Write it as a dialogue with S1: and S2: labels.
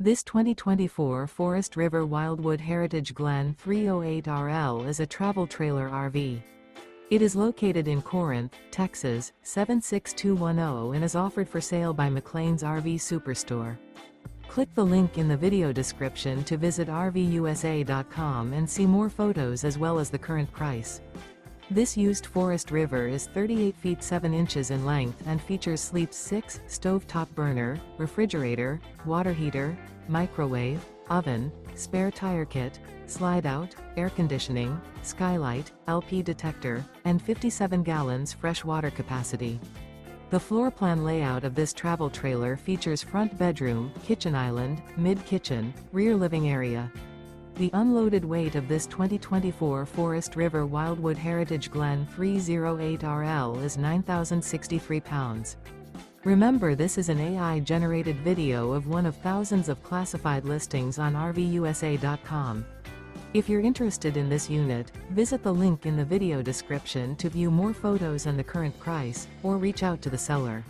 S1: This 2024 Forest River Wildwood Heritage Glen 308RL is a travel trailer RV. It is located in Corinth, Texas, 76210 and is offered for sale by McClain's RV Superstore. Click the link in the video description to visit RVUSA.com and see more photos as well as the current price. This used Forest River is 38 feet 7 inches in length and features sleeps 6, stovetop burner, refrigerator, water heater, microwave, oven, spare tire kit, slide-out, air conditioning, skylight, LP detector, and 57 gallons fresh water capacity. The floor plan layout of this travel trailer features front bedroom, kitchen island, mid-kitchen, rear living area. The unloaded weight of this 2024 Forest River Wildwood Heritage Glen 308RL is 9,063 pounds. Remember, this is an AI-generated video of one of thousands of classified listings on RVUSA.com. If you're interested in this unit, visit the link in the video description to view more photos and the current price, or reach out to the seller.